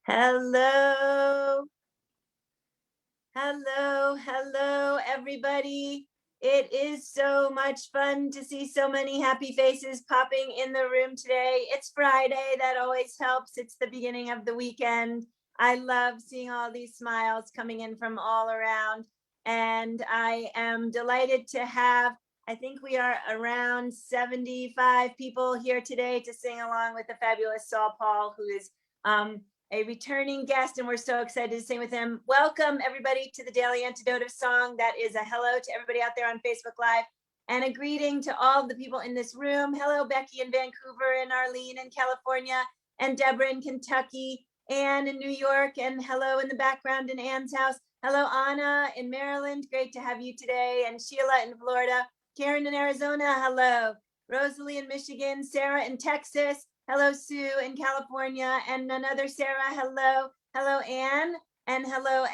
Hello, hello, everybody. It is so much fun to see so many happy faces popping in the room today. It's Friday, that always helps. It's the beginning of the weekend. I love seeing all these smiles coming in from all around. And I am delighted to have, I think we are around 75 people here today to sing along with the fabulous SaulPaul, who is a returning guest, and we're so excited to sing with him. Welcome, everybody, to the Daily Antidote of Song. That is a hello to everybody out there on Facebook Live, and a greeting to all of the people in this room. Hello, Becky in Vancouver, and Arlene in California, and Deborah in Kentucky, Anne in New York, and hello in the background in Anne's house. Hello, Anna in Maryland. Great to have you today. And Sheila in Florida. Karen in Arizona. Hello. Rosalie in Michigan. Sarah in Texas. Hello, Sue in California, and another Sarah. Hello. Hello, Anne, and hello,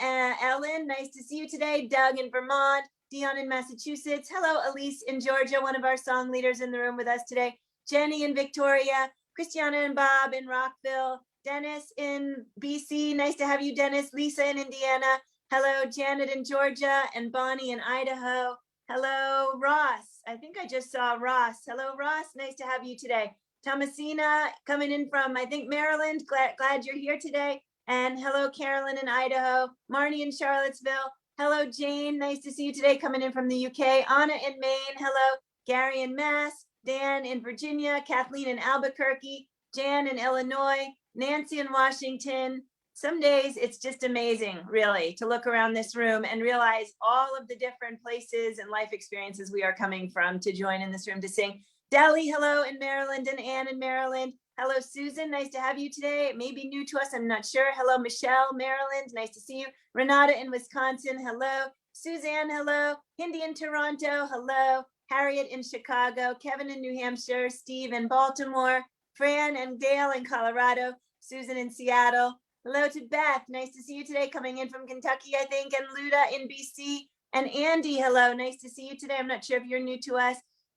Ellen. Nice to see you today. Doug in Vermont, Dion in Massachusetts. Hello, Elise in Georgia, one of our song leaders in the room with us today. Jenny in Victoria, Christiana and Bob in Rockville, Dennis in BC. Nice to have you, Dennis. Lisa in Indiana. Hello, Janet in Georgia, and Bonnie in Idaho. Hello, Ross. I think I just saw Ross. Hello, Ross. Nice to have you today. Thomasina coming in from, I think, Maryland. Glad you're here today. And hello, Carolyn in Idaho. Marnie in Charlottesville. Hello, Jane. Nice to see you today, coming in from the UK. Anna in Maine. Hello, Gary in Mass. Dan in Virginia. Kathleen in Albuquerque. Jan in Illinois. Nancy in Washington. Some days it's just amazing, really, to look around this room and realize all of the different places and life experiences we are coming from to join in this room to sing. Deli, hello in Maryland, and Anne in Maryland. Hello, Susan. Nice to have you today. It may be new to us. I'm not sure. Hello, Michelle, Maryland. Nice to see you. Renata in Wisconsin. Hello. Suzanne, hello. Hindi in Toronto. Hello. Harriet in Chicago. Kevin in New Hampshire. Steve in Baltimore. Fran and Dale in Colorado. Susan in Seattle. Hello to Beth. Nice to see you today, coming in from Kentucky, I think. And Luda in BC. And Andy, hello. Nice to see you today. I'm not sure if you're new to us.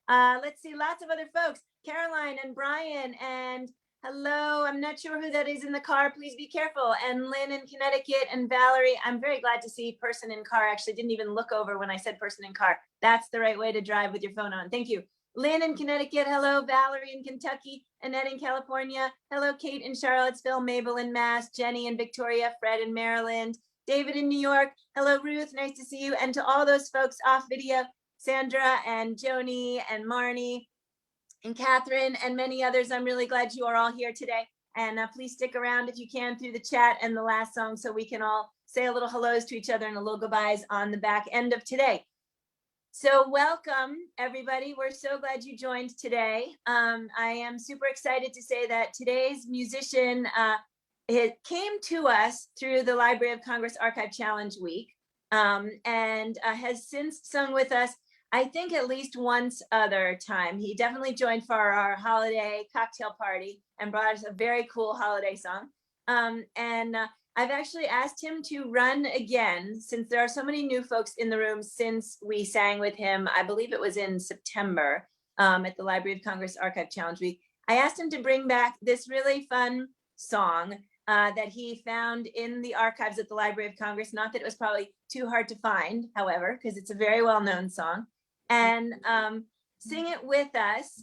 Let's see, lots of other folks. Caroline and Brian, and hello, I'm not sure who that is in the car. Please be careful. And Lynn in Connecticut, and Valerie. I'm very glad to see person in car. Actually didn't even look over when I said person in car. That's the right way to drive with your phone on. Thank you. Lynn in Connecticut. Hello, Valerie in Kentucky. Annette in California. Hello, Kate in Charlottesville. Mabel in Mass. Jenny in Victoria. Fred in Maryland. David in New York. Hello, Ruth. Nice to see you. And to all those folks off video, Sandra and Joni and Marnie and Catherine and many others. I'm really glad you are all here today. And please stick around if you can through the chat and the last song, so we can all say a little hellos to each other and a little goodbyes on the back end of today. So welcome, everybody. We're so glad you joined today. I am super excited to say that today's musician, it came to us through the Library of Congress Archive Challenge Week, and has since sung with us, I think, at least once other time. He definitely joined for our holiday cocktail party and brought us a very cool holiday song. I've actually asked him to run again, since there are so many new folks in the room since we sang with him. I believe it was in September at the Library of Congress Archive Challenge Week. I asked him to bring back this really fun song that he found in the archives at the Library of Congress. Not that it was probably too hard to find, however, because it's a very well-known song. And sing it with us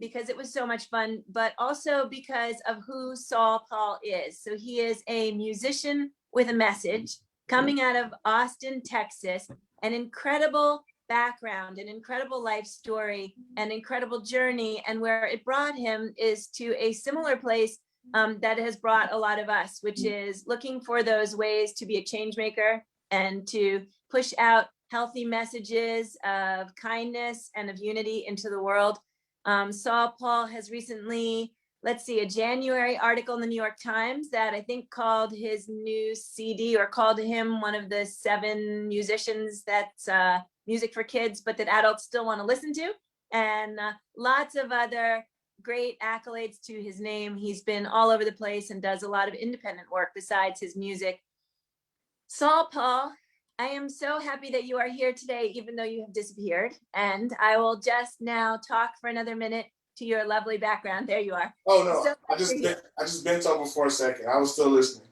because it was so much fun, but also because of who SaulPaul is. So he is a musician with a message coming out of Austin, Texas, an incredible background, an incredible life story, an incredible journey. And where it brought him is to a similar place that has brought a lot of us, which is looking for those ways to be a change maker and to push out healthy messages of kindness and of unity into the world. SaulPaul has recently, let's see, a January article in the New York Times that I think called his new CD, or called him one of the 7 musicians that's music for kids, but that adults still want to listen to. And lots of other great accolades to his name. He's been all over the place and does a lot of independent work besides his music. SaulPaul, I am so happy that you are here today, even though you have disappeared. And I will just now talk for another minute to your lovely background. There you are. Oh no, So I just bent over for a second. I was still listening.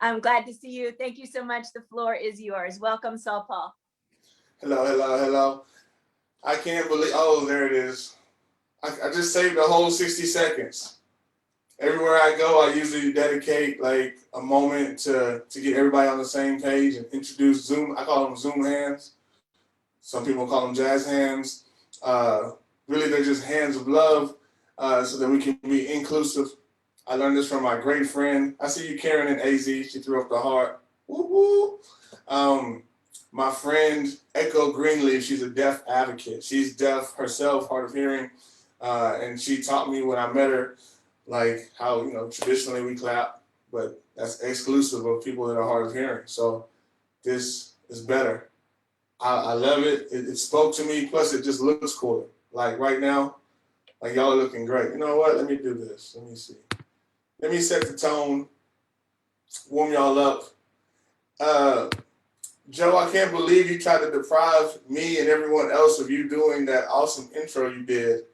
I'm glad to see you. Thank you so much. The floor is yours. Welcome, SaulPaul. Hello, hello, hello. I can't believe, oh, there it is. I just saved the whole 60 seconds. Everywhere I go, I usually dedicate like a moment to get everybody on the same page and introduce Zoom. I call them Zoom hands. Some people call them jazz hands. Really, they're just hands of love so that we can be inclusive. I learned this from my great friend. I see you, Karen and AZ. She threw up the heart. Woo woo. My friend Echo Greenleaf, she's a deaf advocate. She's deaf herself, hard of hearing. And she taught me when I met her, like how, traditionally we clap, but that's exclusive of people that are hard of hearing. So this is better. I love it. It spoke to me. Plus, it just looks cooler. Like right now, like y'all are looking great. You know what? Let me do this. Let me see. Let me set the tone, warm y'all up. Joe, I can't believe you tried to deprive me and everyone else of you doing that awesome intro you did.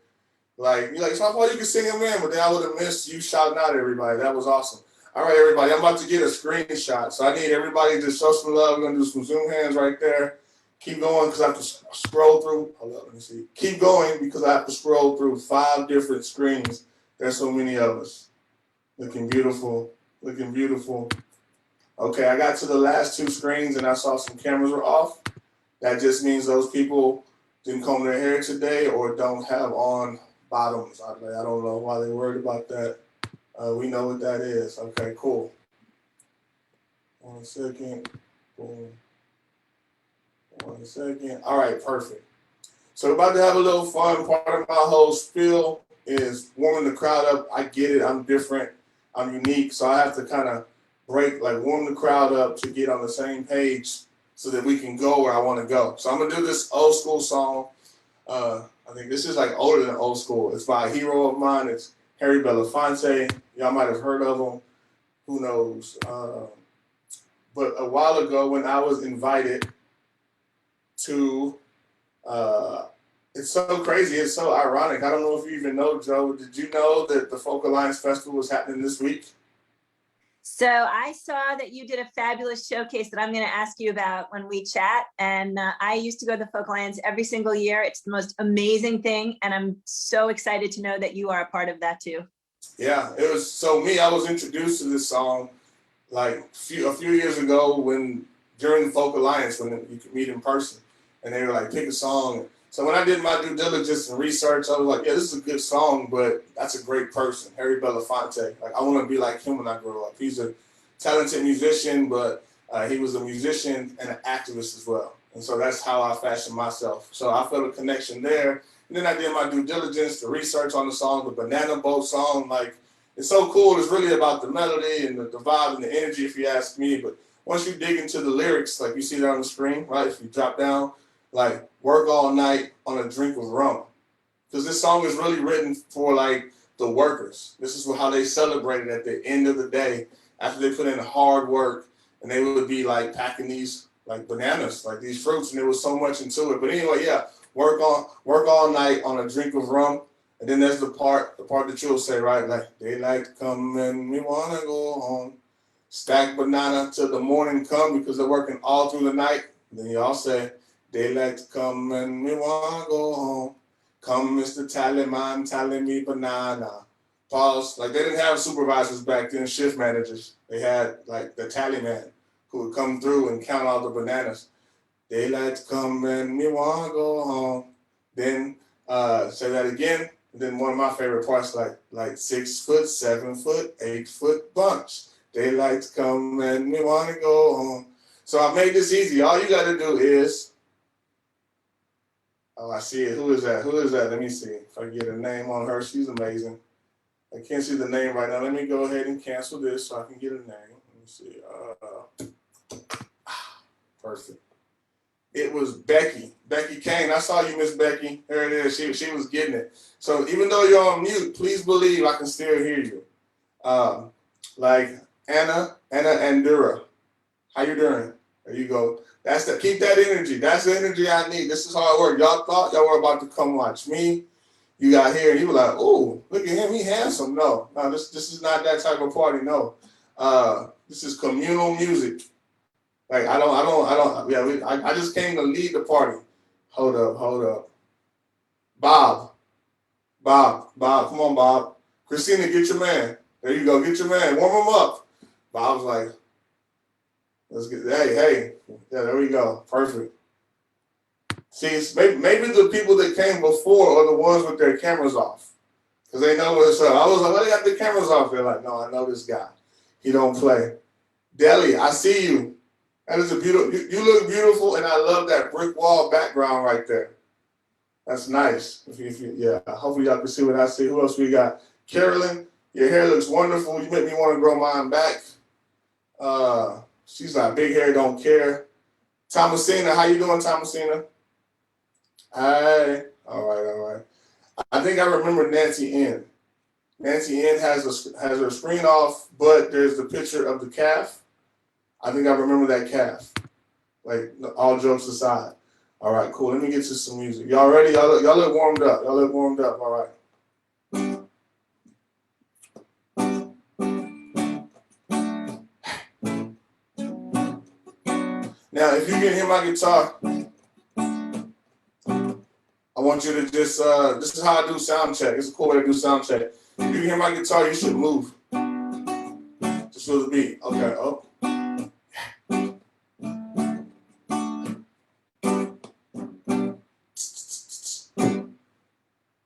Like, you're like, SaulPaul, you can sing him in, but then I would have missed you shouting out at everybody. That was awesome. All right, everybody, I'm about to get a screenshot. So I need everybody to show some love. We're going to do some Zoom hands right there. Keep going because I have to scroll through. Hold up, let me see. Keep going because I have to scroll through 5 different screens. There's so many of us. Looking beautiful. Looking beautiful. Okay, I got to the last 2 screens and I saw some cameras were off. That just means those people didn't comb their hair today or don't have on bottoms. I don't know why they're worried about that. We know what that is. Okay, cool. 1 second. Boom. 1 second. All right, perfect. So we're about to have a little fun. Part of my whole spiel is warming the crowd up. I get it. I'm different. I'm unique. So I have to kind of warm the crowd up to get on the same page so that we can go where I want to go. So I'm going to do this old school song. I think this is like older than old school. It's by a hero of mine. It's Harry Belafonte. Y'all might have heard of him. Who knows? But a while ago when I was invited to, it's so crazy. It's so ironic. I don't know if you even know, Joe. Did you know that the Folk Alliance Festival was happening this week? So I saw that you did a fabulous showcase that I'm going to ask you about when we chat. And I used to go to the Folk Alliance every single year. It's the most amazing thing. And I'm so excited to know that you are a part of that too. Yeah, it was so me. I was introduced to this song like a few years ago during the Folk Alliance when you could meet in person. And they were like, pick a song. So when I did my due diligence and research, I was like, yeah, this is a good song, but that's a great person, Harry Belafonte. Like, I want to be like him when I grow up. He's a talented musician, but he was a musician and an activist as well. And so that's how I fashioned myself. So I felt a connection there. And then I did my due diligence, the research on the song, the Banana Boat song. Like, it's so cool. It's really about the melody and the vibe and the energy, if you ask me. But once you dig into the lyrics, like you see that on the screen, right? If you drop down, like, work all night on a drink of rum. Because this song is really written for, like, the workers. This is how they celebrated at the end of the day after they put in hard work. And they would be, like, packing these, like, bananas, like these fruits. And there was so much into it. But anyway, yeah, work all night on a drink of rum. And then there's the part that you'll say, right? Like, daylight come and we want to go home. Stack banana till the morning come because they're working all through the night. And then y'all say, daylight come and we want to go home. Come, Mr. Tallyman, tally me banana. Pause. Like, they didn't have supervisors back then, shift managers. They had, like, the tally man who would come through and count all the bananas. Daylight come and we want to go home. Then say that again. And then one of my favorite parts, like 6 foot, 7 foot, 8 foot bunch. Daylight come and we want to go home. So I made this easy. All you got to do is, oh, I see it. Who is that? Who is that? Let me see. If I get a name on her, she's amazing. I can't see the name right now. Let me go ahead and cancel this so I can get a name. Let me see. Perfect. It was Becky. Becky Kane. I saw you, Miss Becky. There it is. She was getting it. So even though you're on mute, please believe I can still hear you. Like Anna Andura. How you doing? There you go. Keep that energy. That's the energy I need. This is how it works. Y'all thought y'all were about to come watch me. you got here and you were like, "Ooh, look at him, he handsome." No, this is not that type of party. No, this is communal music. Like I don't. Yeah, I just came to lead the party. Hold up. Bob, come on, Bob. Christina, get your man. There you go, get your man. Warm him up. Bob's like, let's get. Hey. Yeah, there we go. Perfect. See, it's maybe the people that came before are the ones with their cameras off. Because they know what's up. I was like, why they got the cameras off? They're like, no, I know this guy. He don't play. Deli, I see you. That is a beautiful, you look beautiful, and I love that brick wall background right there. That's nice. Yeah, hopefully y'all can see what I see. Who else we got? Carolyn, your hair looks wonderful. You make me want to grow mine back. She's like, big hair, don't care. Thomasina, how you doing, Thomasina? Hi. All right. I think I remember Nancy N. Nancy N has her screen off, but there's the picture of the calf. I think I remember that calf. Like, all jokes aside. All right, cool. Let me get to some music. Y'all ready? Y'all look warmed up. All right. Now, if you can hear my guitar, I want you to just, this is how I do sound check. It's a cool way to do sound check. If you can hear my guitar, you should move. Just feel the beat. Okay, oh.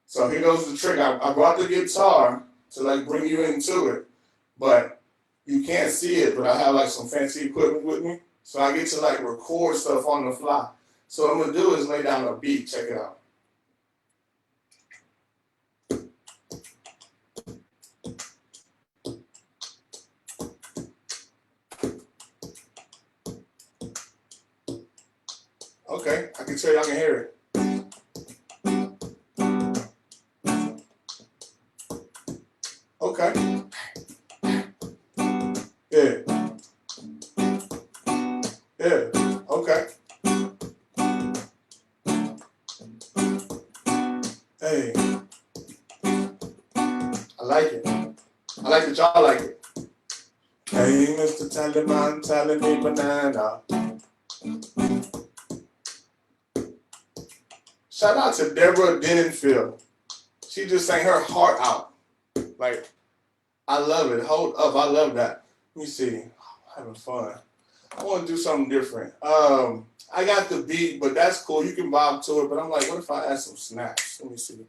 So here goes the trick. I brought the guitar to like bring you into it, but you can't see it, but I have like some fancy equipment with me. So I get to like record stuff on the fly. So what I'm gonna do is lay down a beat. Check it out. Okay, I can tell y'all can hear it. Okay. Yeah. Okay. Hey. I like it. I like that y'all like it. Hey, Mr. Taliban, telling me banana. Shout out to Deborah Denenfield. She just sang her heart out. Like, I love it. Hold up, I love that. Let me see. I'm having fun. I want to do something different. I got the beat, but that's cool. You can bob to it. But I'm like, what if I add some snaps? Let me see.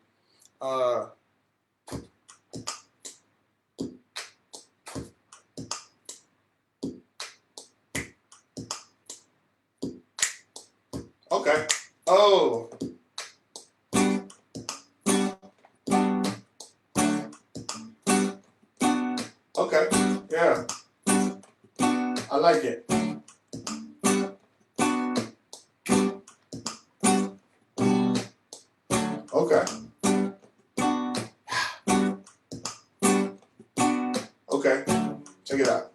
Okay. Oh. Okay. Yeah. I like it. Okay. Okay. Check it out.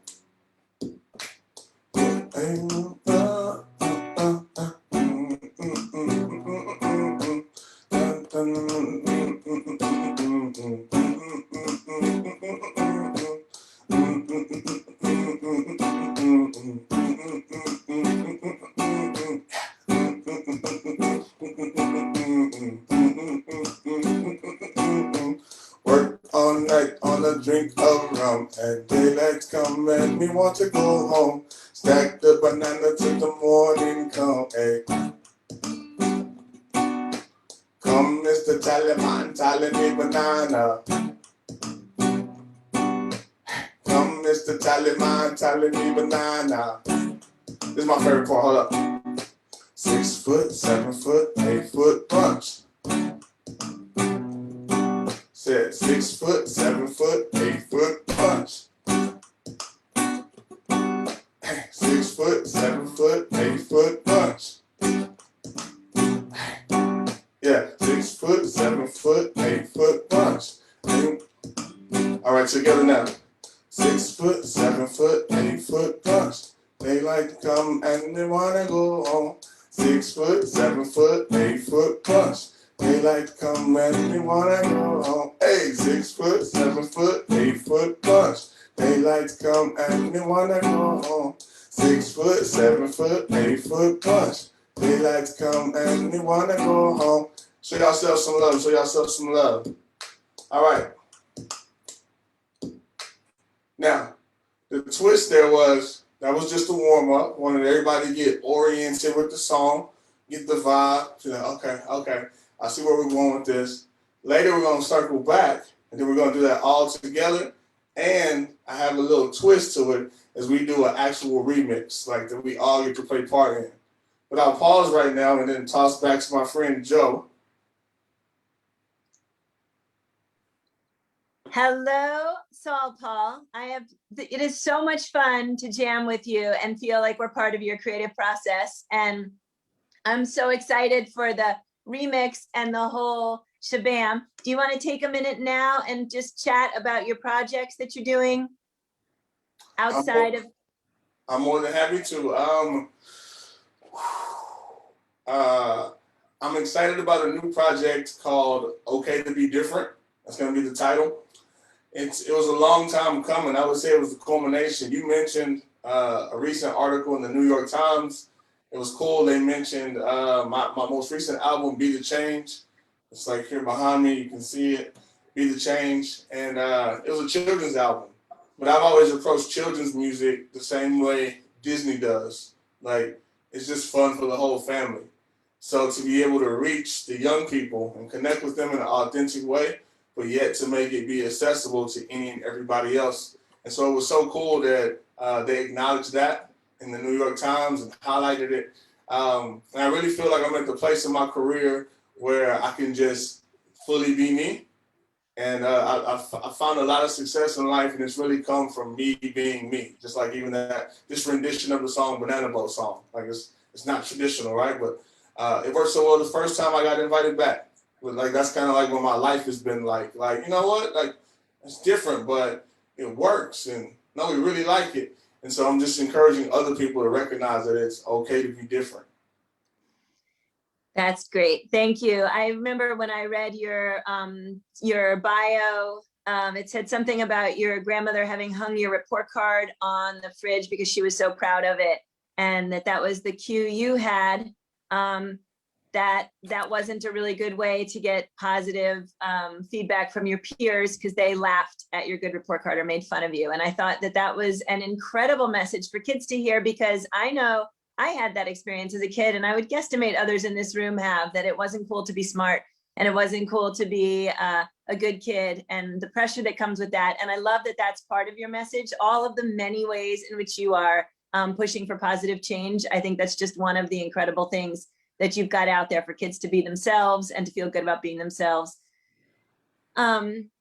Work all night on a drink of rum, and daylight come and me want to go home. Stack the banana till the morning come. Hey. Come, Mr. Taliban, tally me banana. Come, Mr. Taliban, tally me banana. This is my favorite part. Hold up. 6 foot, 7 foot, 8 foot punch. Said 6 foot, 7 foot, 8 foot punch. 6 foot, 7 foot, 8 foot punch. Yeah, 6 foot, 7 foot, 8 foot punch. All right, together now. 6 foot, 7 foot, 8 foot punch. They like to come and they wanna go home. 6 foot, 7 foot, 8 foot punch. Daylight come and they wanna go home. Hey, 6 foot, 7 foot, 8 foot bunch. Daylight come and they wanna go home. 6 foot, 7 foot, 8 foot bunch. Daylight come and they wanna go home. Show yourself some love. Show yourself some love. All right. Now, the twist there was, that was just a warm up. Wanted everybody to get oriented with the song, get the vibe. Okay, I see where we're going with this. Later, we're going to circle back, and then we're going to do that all together. And I have a little twist to it as we do an actual remix, like that we all get to play part in. But I'll pause right now and then toss back to my friend Joe. Hello, SaulPaul. It is so much fun to jam with you and feel like we're part of your creative process. And I'm so excited for the remix and the whole shabam. Do you want to take a minute now and just chat about your projects that you're doing outside of? I'm more than happy to. I'm excited about a new project called Okay to Be Different. That's going to be the title. It was a long time coming. I would say it was the culmination. You mentioned a recent article in the New York Times. It was cool. They mentioned my most recent album, Be the Change. It's like here behind me. You can see it, Be the Change. And it was a children's album. But I've always approached children's music the same way Disney does. Like, it's just fun for the whole family. So to be able to reach the young people and connect with them in an authentic way, but yet to make it be accessible to any and everybody else. And so it was so cool that they acknowledged that in the New York Times and highlighted it. And I really feel like I'm at the place in my career where I can just fully be me. And I found a lot of success in life, and it's really come from me being me. Just like even this rendition of the song, Banana Boat Song. Like it's not traditional, right? But it worked so well the first time I got invited back. But like that's kind of like what my life has been like you know what, like it's different, but it works, and no, we really like it. And so I'm just encouraging other people to recognize that it's okay to be different. That's great. Thank you. I remember when I read your bio, it said something about your grandmother having hung your report card on the fridge because she was so proud of it, and that was the cue you had. That wasn't a really good way to get positive feedback from your peers because they laughed at your good report card or made fun of you. And I thought that was an incredible message for kids to hear, because I know I had that experience as a kid, and I would guesstimate others in this room have, that it wasn't cool to be smart and it wasn't cool to be a good kid, and the pressure that comes with that. And I love that that's part of your message, all of the many ways in which you are pushing for positive change. I think that's just one of the incredible things that you've got out there for kids to be themselves and to feel good about being themselves.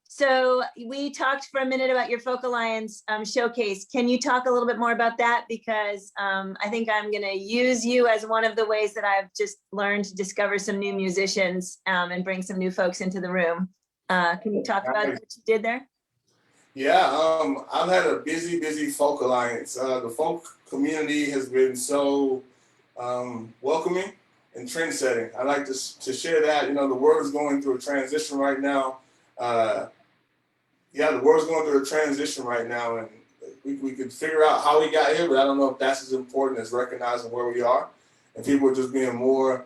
So we talked for a minute about your Folk Alliance showcase. Can you talk a little bit more about that? Because I think I'm going to use you as one of the ways that I've just learned to discover some new musicians and bring some new folks into the room. Can you talk about what you did there? Yeah, I've had a busy Folk Alliance. The folk community has been so welcoming and trend-setting. I like to share that. You know, the world is going through a transition right now. The world's going through a transition right now, and we could figure out how we got here, but I don't know if that's as important as recognizing where we are. And people are just being more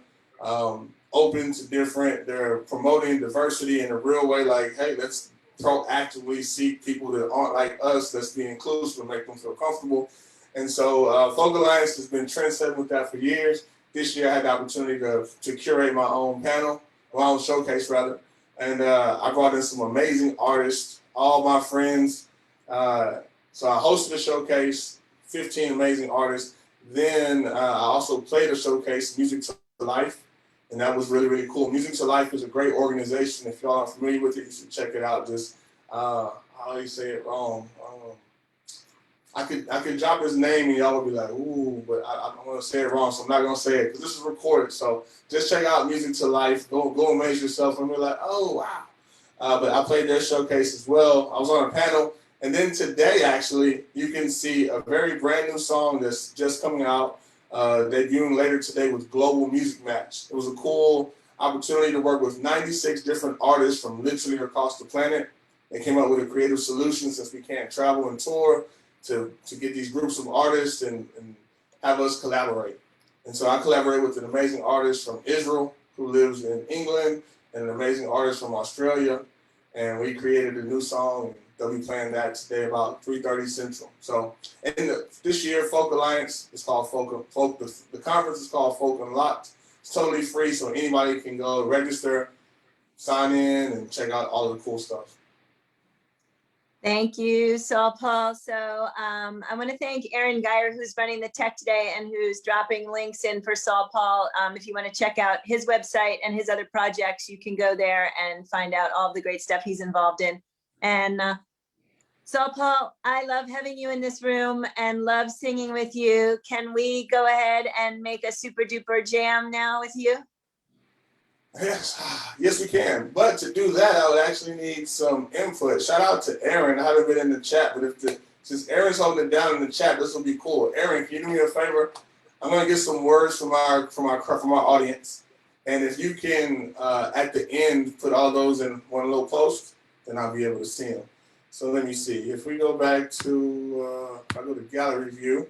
open to different. They're promoting diversity in a real way, like, hey, let's proactively seek people that aren't like us, let's be inclusive and make them feel comfortable. And so Folk Alliance has been trendsetting with that for years. This year I had the opportunity to curate my own panel, my own showcase rather. And I brought in some amazing artists, all my friends. So I hosted a showcase, 15 amazing artists. Then I also played a showcase, Music to Life, and that was really, really cool. Music to Life is a great organization. If y'all are familiar with it, you should check it out. Just, how do you say it wrong? I could drop his name and y'all would be like, ooh, but I don't want to say it wrong, so I'm not going to say it because this is recorded. So just check out Music to Life. Go amaze yourself and be like, oh, wow. But I played their showcase as well. I was on a panel. And then today, actually, you can see a very brand new song that's just coming out, debuting later today with Global Music Match. It was a cool opportunity to work with 96 different artists from literally across the planet. They came up with a creative solution since we can't travel and tour to get these groups of artists and have us collaborate. And so I collaborate with an amazing artist from Israel who lives in England and an amazing artist from Australia. And we created a new song. They'll be playing that today about 3:30 Central. So, and this year, Folk Alliance is called Folk. The conference is called Folk Unlocked. It's totally free, so anybody can go register, sign in, and check out all of the cool stuff. Thank you, SaulPaul. So I want to thank Aaron Geyer, who's running the tech today and who's dropping links in for SaulPaul. If you want to check out his website and his other projects, you can go there and find out all of the great stuff he's involved in. And SaulPaul, I love having you in this room and love singing with you. Can we go ahead and make a super duper jam now with you? Yes, we can. But to do that, I would actually need some input. Shout out to Aaron. I haven't been in the chat, but since Aaron's holding it down in the chat, this will be cool. Aaron, can you do me a favor? I'm gonna get some words from our audience, and if you can at the end put all those in one little post, then I'll be able to see them. So let me see. If we go back to, I go to gallery view.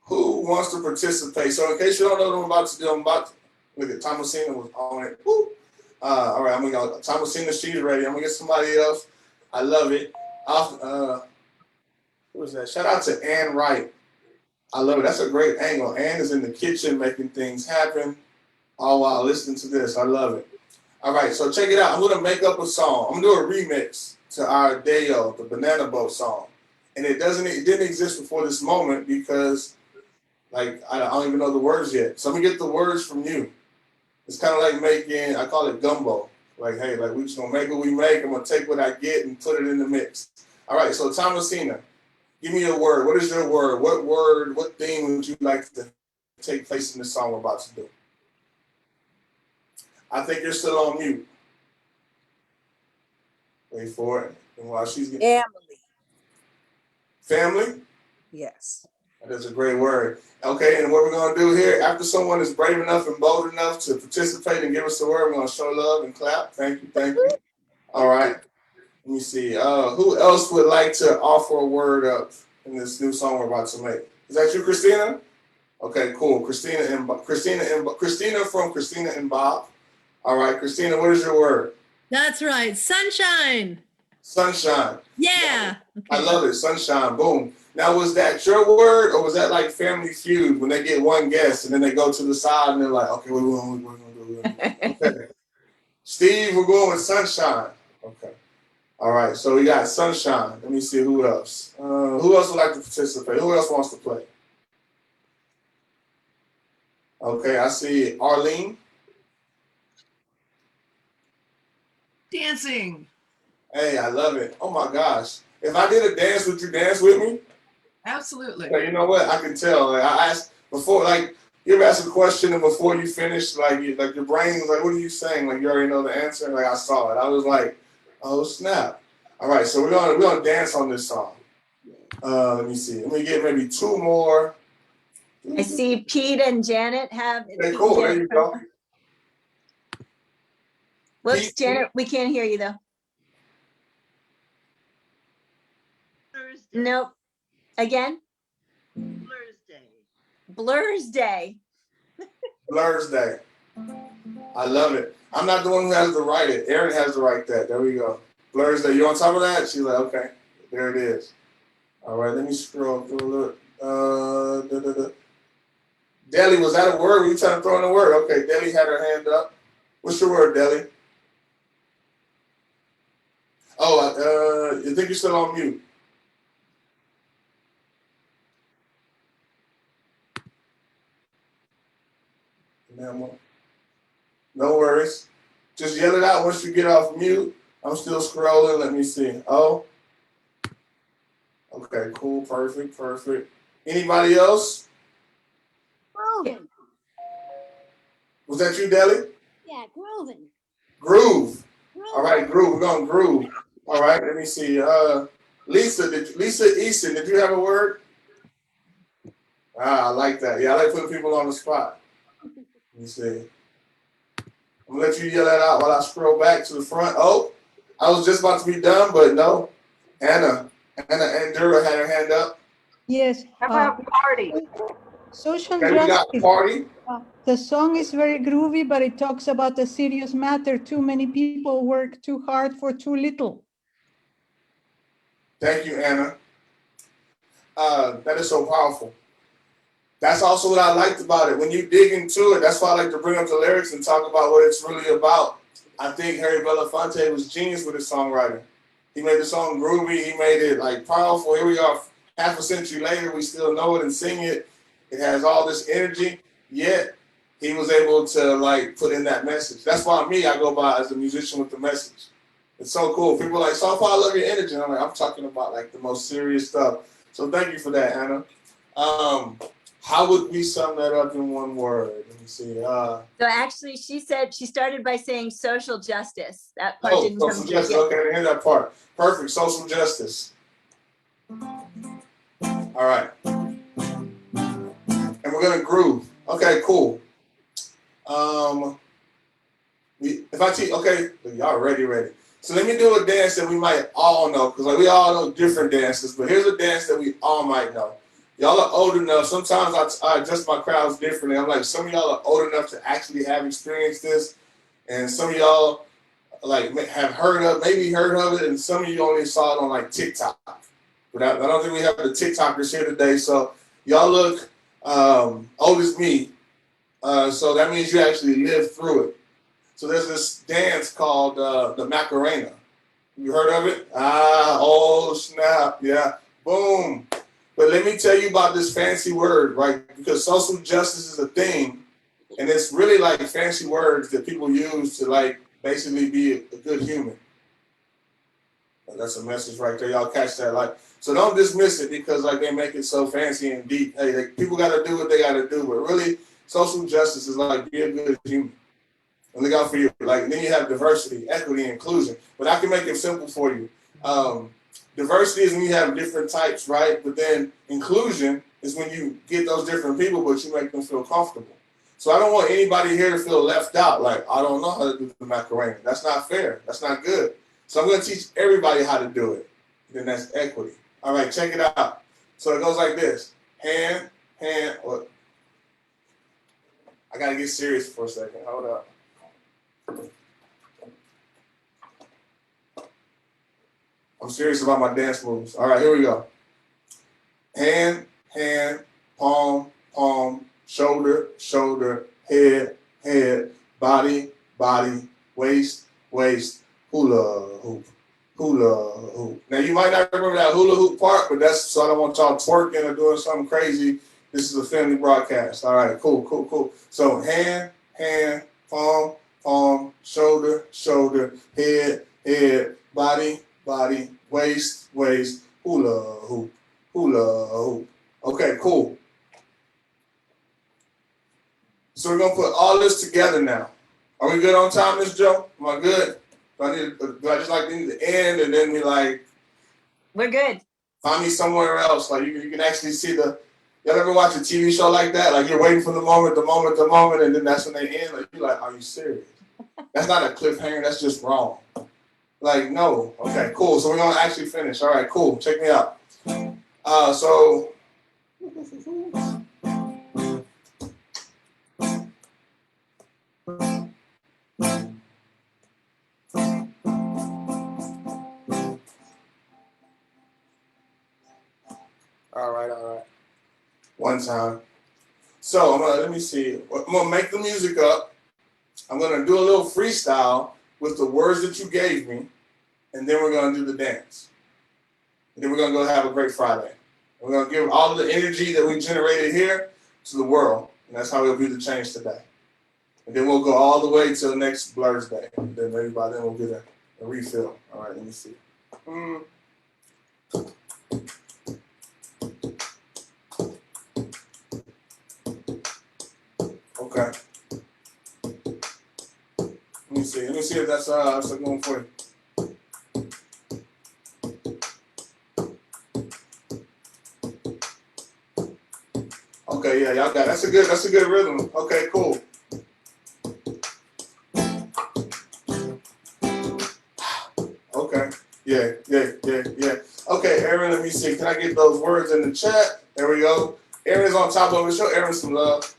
Who wants to participate? So in case you don't know what I'm about to do, look at Thomasina was on it. Woo. All right, I'm gonna go. Thomasina, she's ready. I'm gonna get somebody else. I love it. Who was that? Shout out to Ann Wright. I love it. That's a great angle. Ann is in the kitchen making things happen, all while listening to this. I love it. All right, so check it out. I'm gonna make up a song. I'm gonna do a remix to our Deo, the Banana Boat song, and it didn't exist before this moment because, like, I don't even know the words yet. So I'm gonna get the words from you. It's kind of like making, I call it gumbo. Like, hey, like we just gonna make what we make. I'm gonna take what I get and put it in the mix. All right, so Thomasina, give me a word. What is your word? What theme would you like to take place in the song we're about to do? I think you're still on mute. Wait for it. And while she's getting family? Yes. That is a great word. Okay, and what we're going to do here, after someone is brave enough and bold enough to participate and give us the word, we're going to show love and clap. Thank you, thank you. All right. Let me see. Who else would like to offer a word up in this new song we're about to make? Is that you, Christina? Okay, cool. Christina from Christina and Bob. All right, Christina, what is your word? That's right. Sunshine. Sunshine. Yeah. Okay. I love it. Sunshine. Boom. Now, was that your word, or was that like Family Feud when they get one guest and then they go to the side and they're like, okay, what we're going to do? Okay. Steve, we're going with Sunshine. Okay. All right. So we got Sunshine. Let me see who else. Who else would like to participate? Who else wants to play? Okay. I see Arlene. Dancing. Hey, I love it. Oh my gosh. If I did a dance, would you dance with me? Absolutely. Okay, you know what? I can tell. Like, I asked before, like, you ever ask a question and before you finish, like your brain was like, what are you saying? Like, you already know the answer. Like, I saw it. I was like, oh, snap. All right, so we're gonna dance on this song. Let me see. Let me get maybe two more. I see Pete and Janet have. Okay, cool. There you go. Whoops, Pete, Janet, we can't hear you though. Thursday. Nope. Again? Blur's Day. Blur's Day. Blur's Day. I love it. I'm not the one who has to write it. Erin has to write that. There we go. Blur's Day. You on top of that? She's like, okay. There it is. All right, let me scroll through a little. Deli, was that a word? Were you trying to throw in a word? Okay, Deli had her hand up. What's your word, Deli? Oh, you think you're still on mute? No worries. Just yell it out once you get off mute. I'm still scrolling. Let me see. Oh. Okay, cool. Perfect. Anybody else? Grooving. Was that you, Deli? Yeah, grooving. Groove. All right, groove. We're going to groove. All right, let me see. Lisa Easton, did you have a word? I like that. Yeah, I like putting people on the spot. Let me see. I'm gonna let you yell that out while I scroll back to the front. Oh, I was just about to be done, but no. Anna Andura had her hand up. Yes. How about party? Social Okay, we got justice. Party. The song is very groovy, but it talks about a serious matter. Too many people work too hard for too little. Thank you, Anna. That is so powerful. That's also what I liked about it. When you dig into it, that's why I like to bring up the lyrics and talk about what it's really about. I think Harry Belafonte was genius with his songwriting. He made the song groovy. He made it like powerful. Here we are, half a century later, we still know it and sing it. It has all this energy. Yet he was able to like put in that message. That's why I go by as a musician with the message. It's so cool. People are like, SaulPaul, I love your energy. And I'm like, I'm talking about like the most serious stuff. So thank you for that, Anna. How would we sum that up in one word? Let me see. So actually, she said she started by saying social justice. That part didn't come Social through justice. yet. Okay, I didn't hear that part. Perfect. Social justice. All right. And we're gonna groove. Okay, cool. If I teach, okay, y'all ready? So let me do a dance that we might all know, because like we all know different dances, but here's a dance that we all might know. Y'all are old enough. Sometimes I adjust my crowds differently. I'm like, some of y'all are old enough to actually have experienced this, and some of y'all like have maybe heard of it, and some of you only saw it on like TikTok. But I don't think we have the TikTokers here today, so y'all look old as me. So that means you actually lived through it. So there's this dance called the Macarena. You heard of it? Oh snap, yeah, boom. But let me tell you about this fancy word, right? Because social justice is a thing, and it's really like fancy words that people use to like basically be a good human. And that's a message right there. Y'all catch that? Like, so don't dismiss it because like they make it so fancy and deep. Hey, people got to do what they got to do, but really, social justice is like be a good human. And look out for you. Like then you have diversity, equity, inclusion. But I can make it simple for you. Diversity is when you have different types, right? But then inclusion is when you get those different people, but you make them feel comfortable. So I don't want anybody here to feel left out. Like I don't know how to do the Macarena. That's not fair. That's not good. So I'm going to teach everybody how to do it. Then that's equity. All right, check it out. So it goes like this: hand. Or I got to get serious for a second. Hold up. I'm serious about my dance moves. All right, here we go. Hand, palm, shoulder, head, body, waist, hula hoop. Now you might not remember that hula hoop part, but that's so I don't want y'all twerking or doing something crazy. This is a family broadcast. All right, cool. So hand, palm, shoulder, head, body, waist, hula hoop. Okay, cool. So we're gonna put all this together now. Are we good on time, Miss Joe? Am I good? Do I just like need to end and then we like We're good. find me somewhere else? Like you can actually see the. Y'all ever watch a TV show like that? Like you're waiting for the moment, and then that's when they end. Like you're like, are you serious? That's not a cliffhanger. That's just wrong. Like no. Okay, cool. So we're gonna actually finish. All right, cool. Check me out. So. All right. One time. So let me see. I'm gonna make the music up. I'm gonna do a little freestyle with the words that you gave me, and then we're gonna do the dance. And then we're gonna go have a great Friday. And we're gonna give all of the energy that we generated here to the world, and that's how we'll be the change today. And then we'll go all the way till next Blur's Day. And then maybe by then we'll get a refill. All right, let me see. Okay. Let me see if that's going for you. Okay, yeah, y'all got it. That's a good rhythm. Okay, cool. Yeah. Okay, Aaron, let me see. Can I get those words in the chat? There we go. Aaron's on top of it. Show Aaron some love.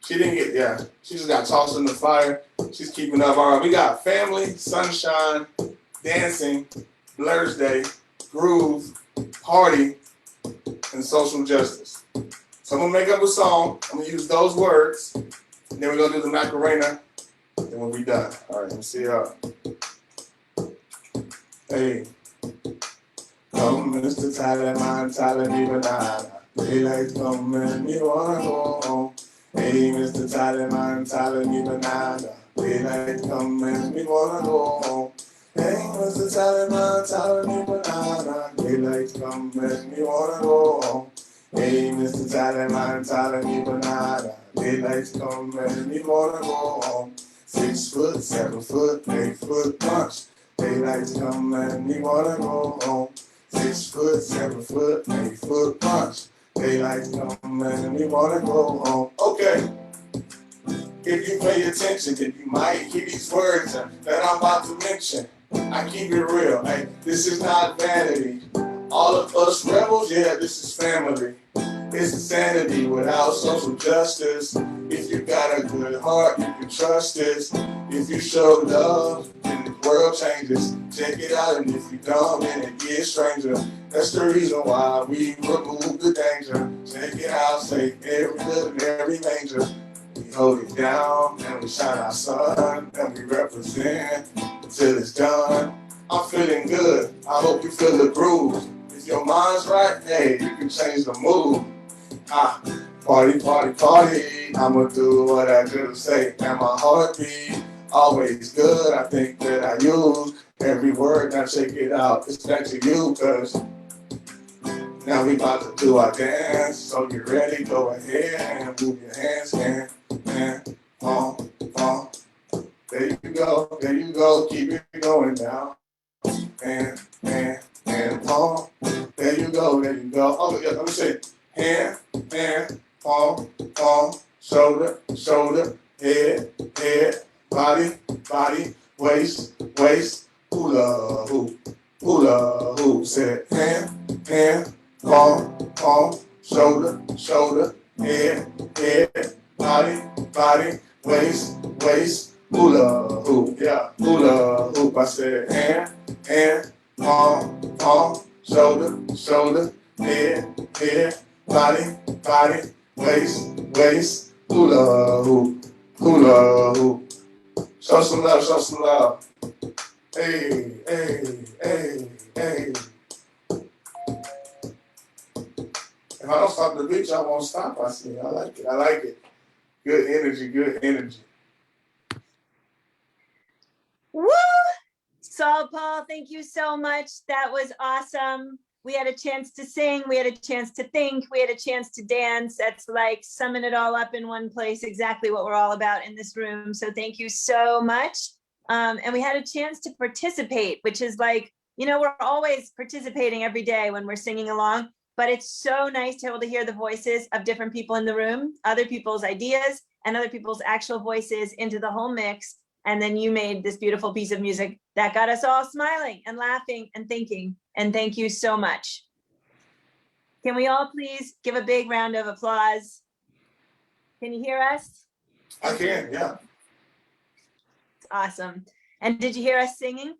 She didn't get, yeah. She just got tossed in the fire. She's keeping up. All right, we got family, sunshine, dancing, Blur's Day, groove, party, and social justice. So I'm gonna make up a song. I'm gonna use those words. And then we're gonna do the Macarena. Then we'll be done. All right, let me see y'all. Hey. Come, Mr. Tyler, me banana. Daylight's coming, me wanna go home. Hey, Mr. Tyler, me banana. Daylight's coming, me wanna go home. Hey, Mr. Tyler, me banana. Daylight's coming, me wanna go home. Hey, Mr. Tyler, me banana. Daylight's coming, me wanna go home. 6 foot, 7 foot, 8 foot punch. Daylight's coming, me wanna go home. 6 foot, 7 foot, 8 foot punch. Daylight's coming and we wanna go home. Okay. If you pay attention, then you might hear these words that I'm about to mention. I keep it real. Hey, this is not vanity. All of us rebels, yeah, this is family. It's insanity without social justice. If you got a good heart, you can trust this. If you show love, then the world changes. Check it out, and if you don't, then it gets stranger. That's the reason why we remove the danger. Check it out, say every little and every manger. We hold it down, and we shine our sun, and we represent until it's done. I'm feeling good, I hope you feel the groove. If your mind's right, hey, you can change the mood. Party, party, party. I'ma do what I do say. And my heartbeat always good. I think that I use every word. Now check it out. It's back to you, cause now we about to do our dance. So get ready, go ahead and move your hands, and palm. There you go. Keep it going now. And palm. There you go. Oh yeah, let me say it. Hand, palm, shoulder, head, body, waist, hula hoop. Said hand, palm, shoulder, head, body, waist, hula hoop. Yeah, hula hoop. I said hand, palm, shoulder, head, body, waist, hula hoop. Show some love. Hey. If I don't stop the beat, y'all won't stop. I see. I like it. Good energy. Woo! SaulPaul, thank you so much. That was awesome. We had a chance to sing, we had a chance to think, we had a chance to dance. That's like summing it all up in one place, exactly what we're all about in this room. So thank you so much. And we had a chance to participate, which is like, we're always participating every day when we're singing along, but it's so nice to be able to hear the voices of different people in the room, other people's ideas and other people's actual voices into the whole mix. And then you made this beautiful piece of music that got us all smiling and laughing and thinking. And thank you so much. Can we all please give a big round of applause? Can you hear us? I can, yeah. Awesome. And did you hear us singing?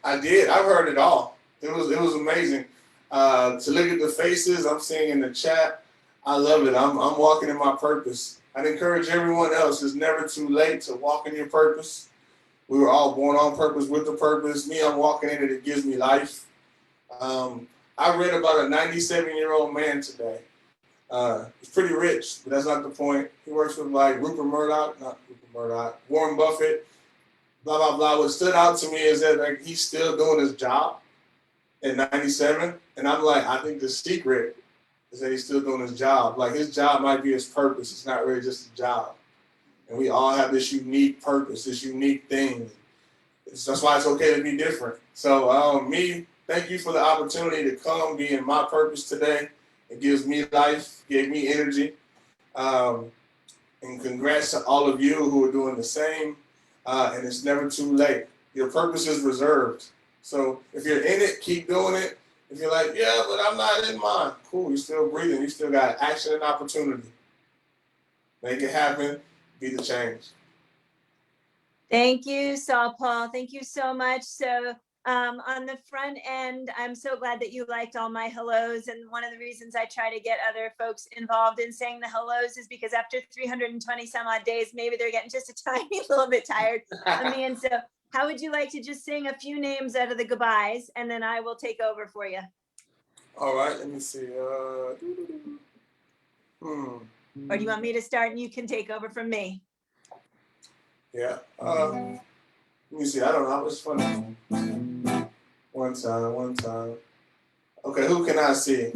I did. I've heard it all. It was amazing. To look at the faces I'm seeing in the chat, I love it. I'm walking in my purpose. I'd encourage everyone else, it's never too late to walk in your purpose. We were all born on purpose with a purpose. Me, I'm walking in it. It gives me life. I read about a 97-year-old man today. He's pretty rich, but that's not the point. He works with like Warren Buffett, blah, blah, blah. What stood out to me is that like he's still doing his job at 97. And I'm like, I think the secret is that he's still doing his job. Like his job might be his purpose. It's not really just a job. And we all have this unique purpose, this unique thing. That's why it's okay to be different. So thank you for the opportunity to come be in my purpose today. It gives me life, gave me energy. And congrats to all of you who are doing the same. And it's never too late. Your purpose is reserved. So if you're in it, keep doing it. If you're like, yeah, but I'm not in mine, cool, you're still breathing. You still got action and opportunity. Make it happen, be the change. Thank you, SaulPaul. Thank you so much. So on the front end, I'm so glad that you liked all my hellos. And one of the reasons I try to get other folks involved in saying the hellos is because after 320 some odd days, maybe they're getting just a tiny little bit tired of me. And so how would you like to just sing a few names out of the goodbyes, and then I will take over for you? All right, let me see. Or do you want me to start and you can take over from me? Yeah. Let me see. I don't know. It's funny. One time. Okay, who can I see?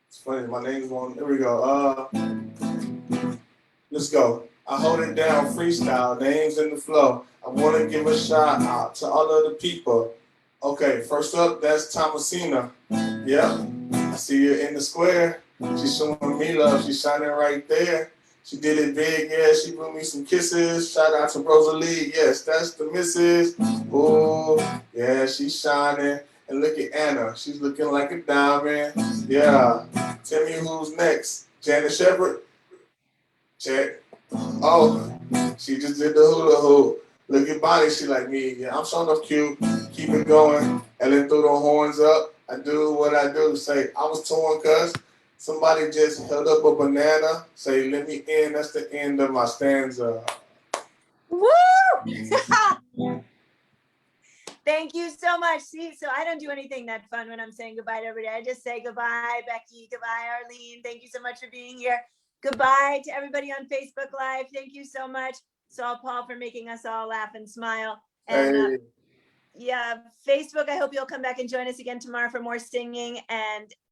It's funny. My name's on. Here we go. Let's go. I hold it down, freestyle, names in the flow. I want to give a shout out to all of the people. Okay, first up, that's Thomasina. Yeah, I see you in the square. She's showing me love. She's shining right there. She did it big, yeah. She blew me some kisses. Shout out to Rosalie. Yes, that's the missus. Ooh, yeah, she's shining. And look at Anna. She's looking like a diamond. Yeah. Tell me who's next. Janet Shepard? Check. Oh, she just did the hula hoop. Look at Bonnie, she like me. Yeah, I'm showing enough cute. Keep it going. And then threw the horns up. I do what I do. Say, I was torn cuz somebody just held up a banana. Say, let me in. That's the end of my stanza. Woo! Thank you so much. See, so I don't do anything that fun when I'm saying goodbye to everybody. I just say goodbye, Becky. Goodbye, Arlene. Thank you so much for being here. Goodbye to everybody on Facebook Live. Thank you so much, SaulPaul, for making us all laugh and smile. And Hey. yeah, Facebook, I hope you'll come back and join us again tomorrow for more singing. And